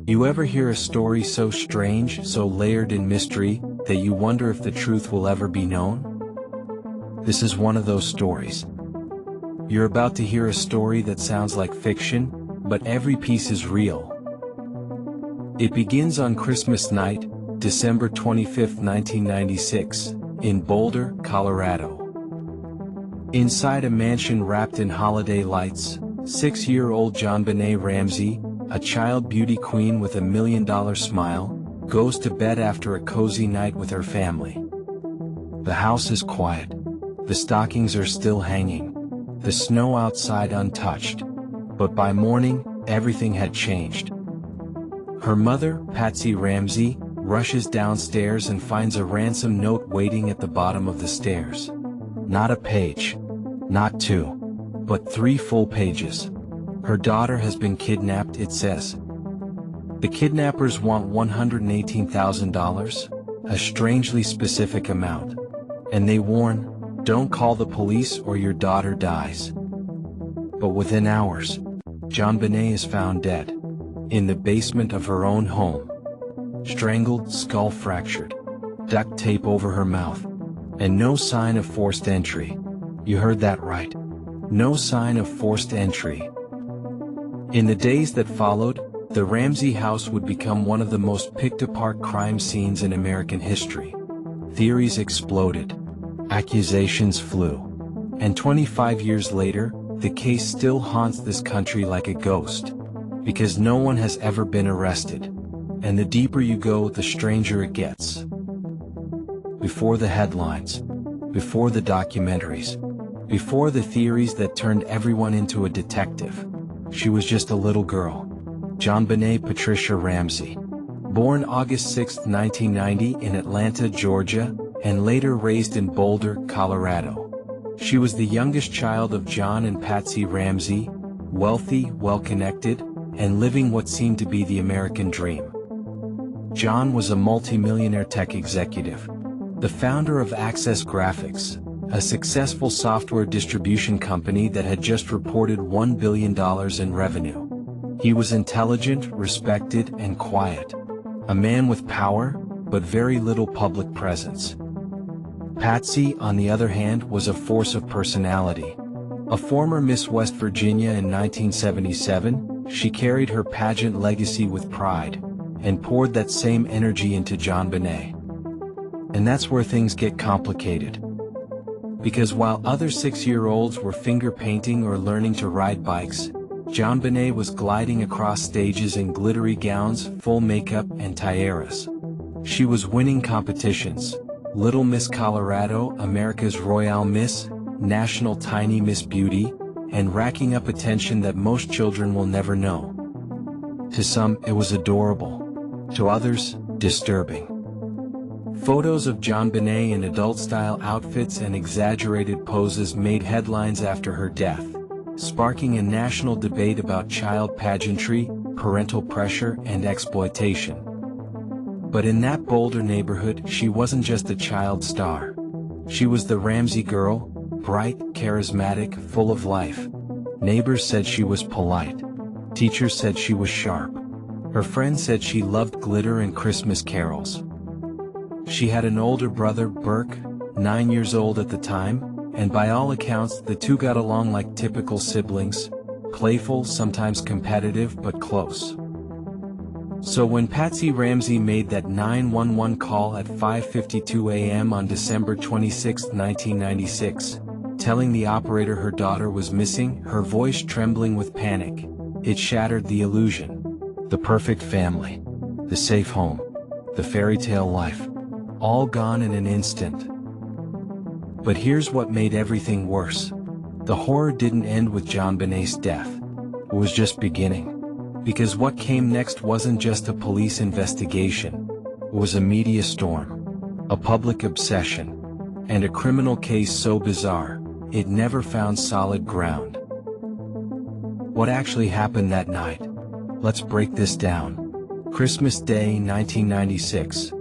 You ever hear a story so strange, so layered in mystery, that you wonder if the truth will ever be known? This is one of those stories. You're about to hear a story that sounds like fiction, but every piece is real. It begins on Christmas night, December 25, 1996, in Boulder, Colorado. Inside a mansion wrapped in holiday lights, 6-year-old JonBenét Ramsey, a child beauty queen with $1 million smile, goes to bed after a cozy night with her family. The house is quiet. The stockings are still hanging. The snow outside untouched. But by morning, everything had changed. Her mother, Patsy Ramsey, rushes downstairs and finds a ransom note waiting at the bottom of the stairs. Not a page. Not two. But 3 full pages. Her daughter has been kidnapped, it says. The kidnappers want $118,000, a strangely specific amount. And they warn, don't call the police or your daughter dies. But within hours, JonBenét is found dead. In the basement of her own home. Strangled, skull fractured. Duct tape over her mouth. And no sign of forced entry. You heard that right. No sign of forced entry. In the days that followed, the Ramsey house would become one of the most picked-apart crime scenes in American history. Theories exploded. Accusations flew. And 25 years later, the case still haunts this country like a ghost. Because no one has ever been arrested. And the deeper you go, the stranger it gets. Before the headlines. Before the documentaries. Before the theories that turned everyone into a detective. She was just a little girl. JonBenét Patricia Ramsey. Born August 6, 1990 in Atlanta, Georgia, and later raised in Boulder, Colorado. She was the youngest child of John and Patsy Ramsey, wealthy, well-connected, and living what seemed to be the American dream. John was a multimillionaire tech executive. The founder of Access Graphics, a successful software distribution company that had just reported $1 billion in revenue. He was intelligent, respected, and quiet. A man with power, but very little public presence. Patsy, on the other hand, was a force of personality. A former Miss West Virginia in 1977, she carried her pageant legacy with pride, and poured that same energy into JonBenét. And that's where things get complicated. Because while other 6-year-olds were finger painting or learning to ride bikes, JonBenét was gliding across stages in glittery gowns, full makeup, and tiaras. She was winning competitions. Little Miss Colorado, America's Royale Miss, National Tiny Miss Beauty, and racking up attention that most children will never know. To some, it was adorable. To others, disturbing. Photos of JonBenét in adult-style outfits and exaggerated poses made headlines after her death, sparking a national debate about child pageantry, parental pressure, and exploitation. But in that Boulder neighborhood, she wasn't just a child star. She was the Ramsey girl, bright, charismatic, full of life. Neighbors said she was polite. Teachers said she was sharp. Her friends said she loved glitter and Christmas carols. She had an older brother, Burke, 9 years old at the time, and by all accounts the two got along like typical siblings, playful, sometimes competitive, but close. So when Patsy Ramsey made that 911 call at 5:52 a.m. on December 26, 1996, telling the operator her daughter was missing, her voice trembling with panic, it shattered the illusion. The perfect family. The safe home. The fairy tale life. All gone in an instant. But here's what made everything worse. The horror didn't end with JonBenét's death. It was just beginning. Because what came next wasn't just a police investigation. It was a media storm. A public obsession. And a criminal case so bizarre, it never found solid ground. What actually happened that night? Let's break this down. Christmas Day, 1996.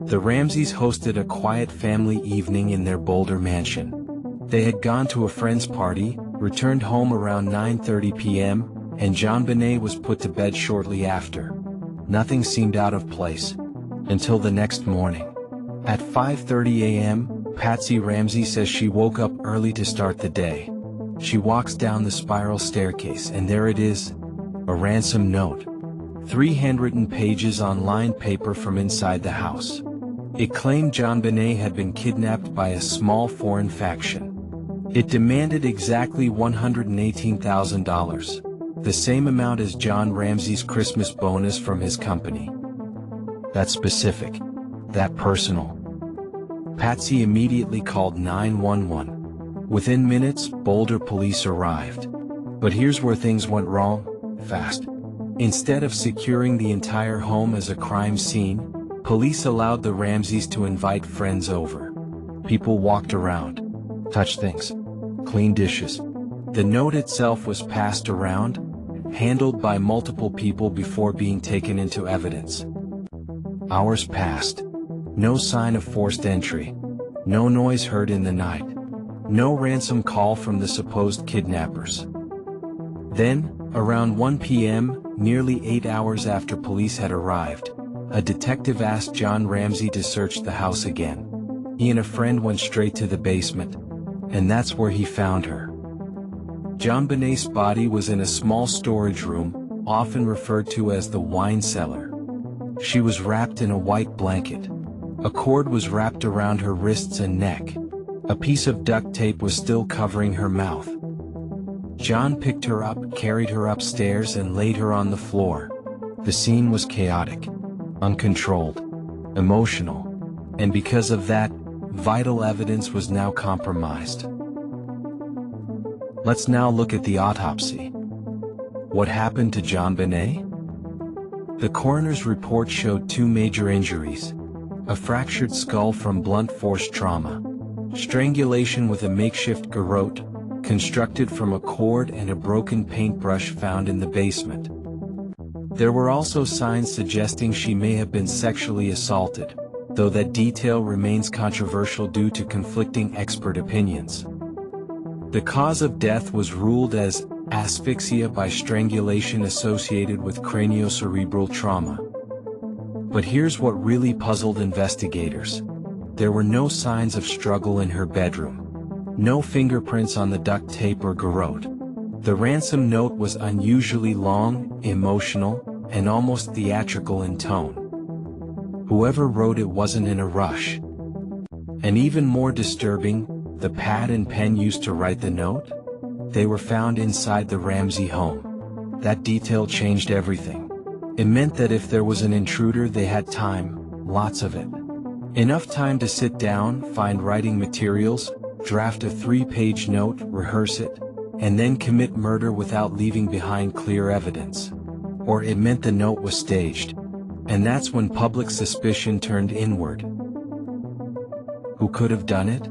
The Ramseys hosted a quiet family evening in their Boulder mansion. They had gone to a friend's party, returned home around 9:30 p.m., and JonBenét was put to bed shortly after. Nothing seemed out of place. Until the next morning. At 5:30 a.m., Patsy Ramsey says she woke up early to start the day. She walks down the spiral staircase and there it is. A ransom note. 3 handwritten pages on lined paper from inside the house. It claimed JonBenét had been kidnapped by a small foreign faction. It demanded exactly $118,000, the same amount as John Ramsey's Christmas bonus from his company. That specific. That personal. Patsy immediately called 911. Within minutes, Boulder police arrived. But here's where things went wrong, fast. Instead of securing the entire home as a crime scene, police allowed the Ramseys to invite friends over. People walked around, touched things, cleaned dishes. The note itself was passed around, handled by multiple people before being taken into evidence. Hours passed. No sign of forced entry. No noise heard in the night. No ransom call from the supposed kidnappers. Then, around 1 p.m., nearly 8 hours after police had arrived, a detective asked John Ramsey to search the house again. He and a friend went straight to the basement, and that's where he found her. JonBenét's body was in a small storage room, often referred to as the wine cellar. She was wrapped in a white blanket. A cord was wrapped around her wrists and neck. A piece of duct tape was still covering her mouth. John picked her up, carried her upstairs, and laid her on the floor. The scene was chaotic, uncontrolled, emotional, and because of that, vital evidence was now compromised. Let's now look at the autopsy. What happened to JonBenét? The coroner's report showed 2 major injuries. A fractured skull from blunt force trauma. Strangulation with a makeshift garrote, constructed from a cord and a broken paintbrush found in the basement. There were also signs suggesting she may have been sexually assaulted, though that detail remains controversial due to conflicting expert opinions. The cause of death was ruled as asphyxia by strangulation associated with craniocerebral trauma. But here's what really puzzled investigators. There were no signs of struggle in her bedroom. No fingerprints on the duct tape or garrote. The ransom note was unusually long, emotional, and almost theatrical in tone. Whoever wrote it wasn't in a rush. And even more disturbing, the pad and pen used to write the note? They were found inside the Ramsey home. That detail changed everything. It meant that if there was an intruder, they had time, lots of it. Enough time to sit down, find writing materials, draft a 3-page note, rehearse it, and then commit murder without leaving behind clear evidence. Or it meant the note was staged. And that's when public suspicion turned inward. Who could have done it?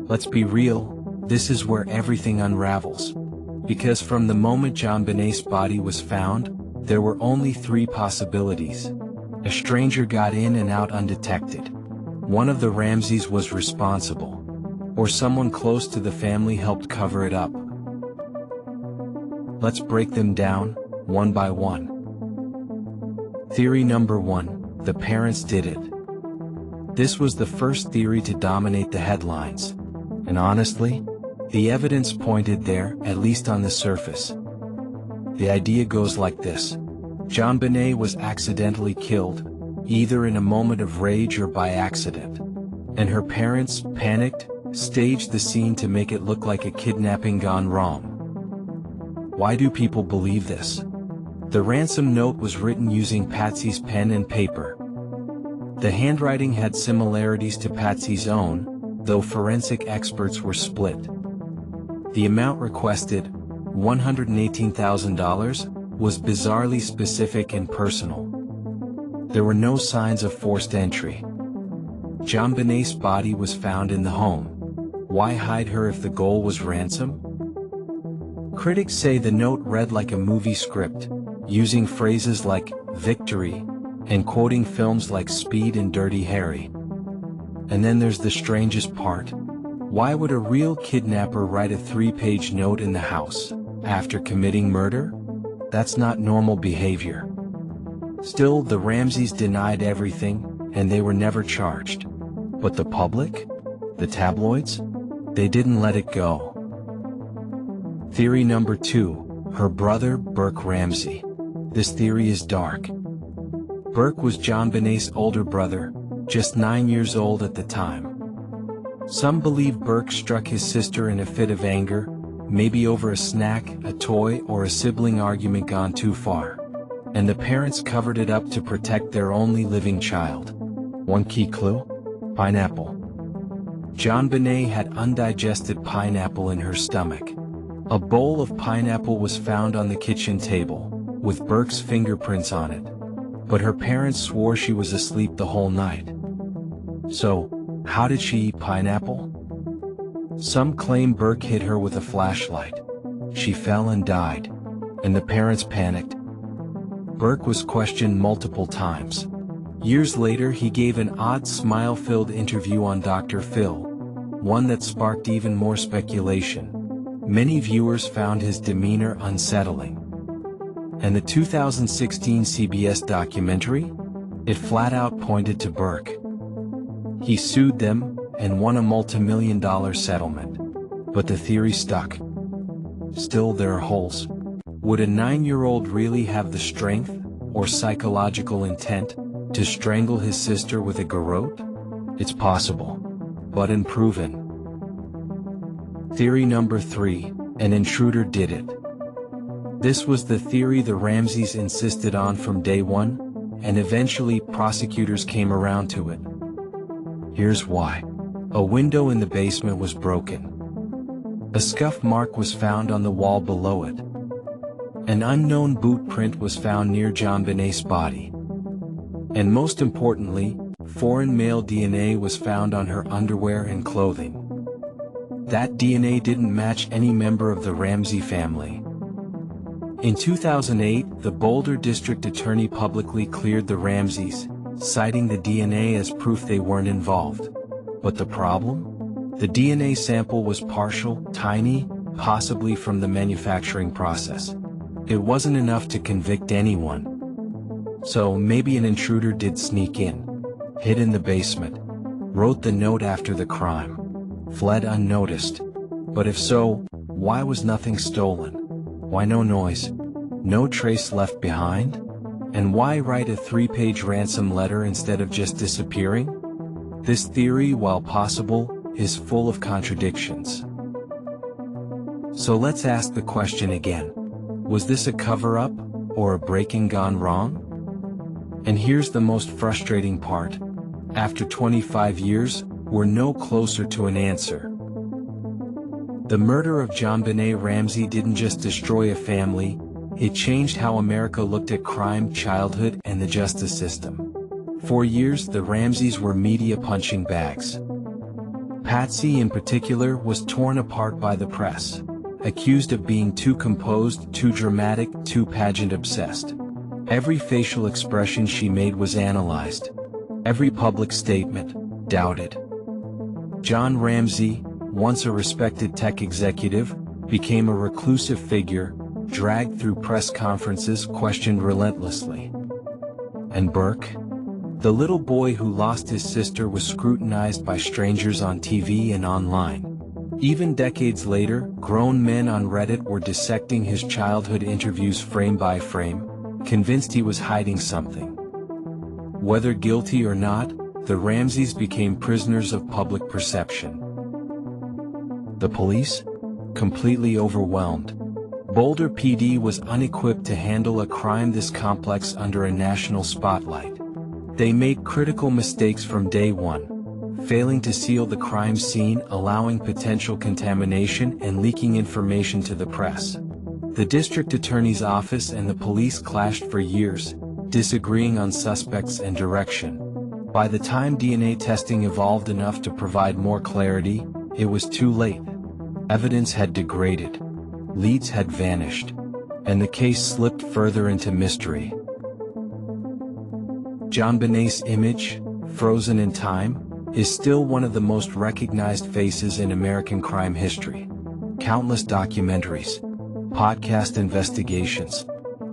Let's be real, this is where everything unravels. Because from the moment JonBenét's body was found, there were only 3 possibilities. A stranger got in and out undetected. One of the Ramseys was responsible. Or someone close to the family helped cover it up. Let's break them down, one by one. Theory number 1, the parents did it. This was the first theory to dominate the headlines. And honestly, the evidence pointed there, at least on the surface. The idea goes like this. JonBenét was accidentally killed, either in a moment of rage or by accident. And her parents, panicked, staged the scene to make it look like a kidnapping gone wrong. Why do people believe this? The ransom note was written using Patsy's pen and paper. The handwriting had similarities to Patsy's own, though forensic experts were split. The amount requested, $118,000, was bizarrely specific and personal. There were no signs of forced entry. JonBenét's body was found in the home. Why hide her if the goal was ransom? Critics say the note read like a movie script, using phrases like victory, and quoting films like Speed and Dirty Harry. And then there's the strangest part. Why would a real kidnapper write a 3-page note in the house, after committing murder? That's not normal behavior. Still, the Ramseys denied everything, and they were never charged. But the public? The tabloids? They didn't let it go. Theory number 2, her brother, Burke Ramsey. This theory is dark. Burke was JonBenét's older brother, just 9 years old at the time. Some believe Burke struck his sister in a fit of anger, maybe over a snack, a toy, or a sibling argument gone too far. And the parents covered it up to protect their only living child. One key clue? Pineapple. JonBenét had undigested pineapple in her stomach. A bowl of pineapple was found on the kitchen table, with Burke's fingerprints on it. But her parents swore she was asleep the whole night. So, how did she eat pineapple? Some claim Burke hit her with a flashlight. She fell and died, and the parents panicked. Burke was questioned multiple times. Years later, he gave an odd smile-filled interview on Dr. Phil, one that sparked even more speculation. Many viewers found his demeanor unsettling. And the 2016 CBS documentary? It flat out pointed to Burke. He sued them, and won a multi-million-dollar settlement. But the theory stuck. Still, there are holes. Would a 9-year-old really have the strength, or psychological intent, to strangle his sister with a garrote? It's possible, but unproven. Theory number 3, an intruder did it. This was the theory the Ramseys insisted on from day one, and eventually prosecutors came around to it. Here's why. A window in the basement was broken. A scuff mark was found on the wall below it. An unknown boot print was found near JonBenét's body. And most importantly, foreign male DNA was found on her underwear and clothing. That DNA didn't match any member of the Ramsey family. In 2008, the Boulder District Attorney publicly cleared the Ramseys, citing the DNA as proof they weren't involved. But the problem? The DNA sample was partial, tiny, possibly from the manufacturing process. It wasn't enough to convict anyone. So maybe an intruder did sneak in, hid in the basement, wrote the note after the crime, fled unnoticed. But if so, why was nothing stolen? Why no noise? No trace left behind? And why write a 3-page ransom letter instead of just disappearing? This theory, while possible, is full of contradictions. So let's ask the question again. Was this a cover-up, or a break-in gone wrong? And here's the most frustrating part. After 25 years, we're no closer to an answer. The murder of JonBenét Ramsey didn't just destroy a family, it changed how America looked at crime, childhood, and the justice system. For years, the Ramseys were media punching bags. Patsy, in particular, was torn apart by the press, accused of being too composed, too dramatic, too pageant-obsessed. Every facial expression she made was analyzed. Every public statement, doubted. John Ramsey, once a respected tech executive, became a reclusive figure, dragged through press conferences, questioned relentlessly. And Burke? The little boy who lost his sister was scrutinized by strangers on TV and online. Even decades later, grown men on Reddit were dissecting his childhood interviews frame by frame, convinced he was hiding something. Whether guilty or not, the Ramseys became prisoners of public perception. The police? Completely overwhelmed. Boulder PD was unequipped to handle a crime this complex under a national spotlight. They made critical mistakes from day one, failing to seal the crime scene, allowing potential contamination and leaking information to the press. The district attorney's office and the police clashed for years, disagreeing on suspects and direction. By the time DNA testing evolved enough to provide more clarity, it was too late. Evidence had degraded. Leads had vanished. And the case slipped further into mystery. JonBenét's image, frozen in time, is still one of the most recognized faces in American crime history. Countless documentaries, podcast investigations,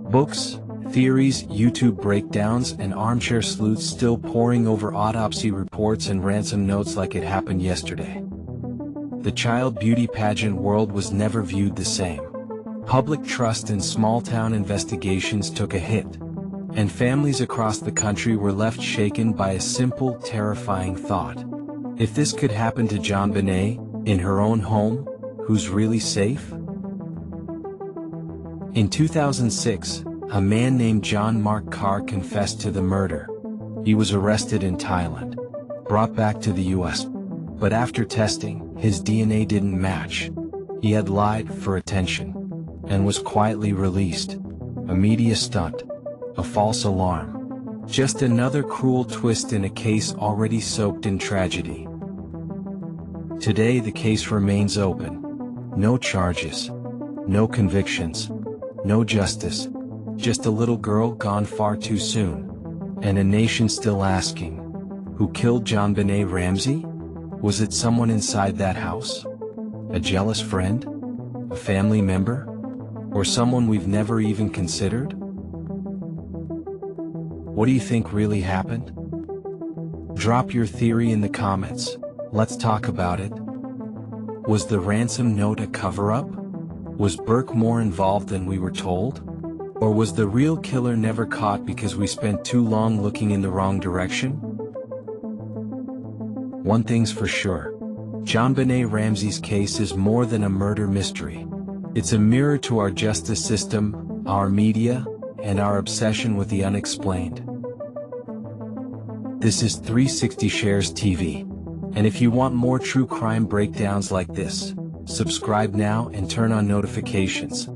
books, Theories, YouTube breakdowns, and armchair sleuths still poring over autopsy reports and ransom notes like it happened yesterday. The child beauty pageant world was never viewed the same. Public trust in small-town investigations took a hit, and families across the country were left shaken by a simple, terrifying thought. If this could happen to JonBenét, in her own home, who's really safe? In 2006, a man named John Mark Carr confessed to the murder. He was arrested in Thailand, brought back to the US, but after testing, his DNA didn't match. He had lied for attention, and was quietly released. A media stunt, a false alarm. Just another cruel twist in a case already soaked in tragedy. Today the case remains open. No charges, no convictions, no justice. Just a little girl gone far too soon. And a nation still asking, who killed JonBenét Ramsey? Was it someone inside that house? A jealous friend? A family member? Or someone we've never even considered? What do you think really happened? Drop your theory in the comments. Let's talk about it. Was the ransom note a cover-up? Was Burke more involved than we were told? Or was the real killer never caught because we spent too long looking in the wrong direction? One thing's for sure. JonBenét Ramsey's case is more than a murder mystery. It's a mirror to our justice system, our media, and our obsession with the unexplained. This is 360 Shares TV. And if you want more true crime breakdowns like this, subscribe now and turn on notifications.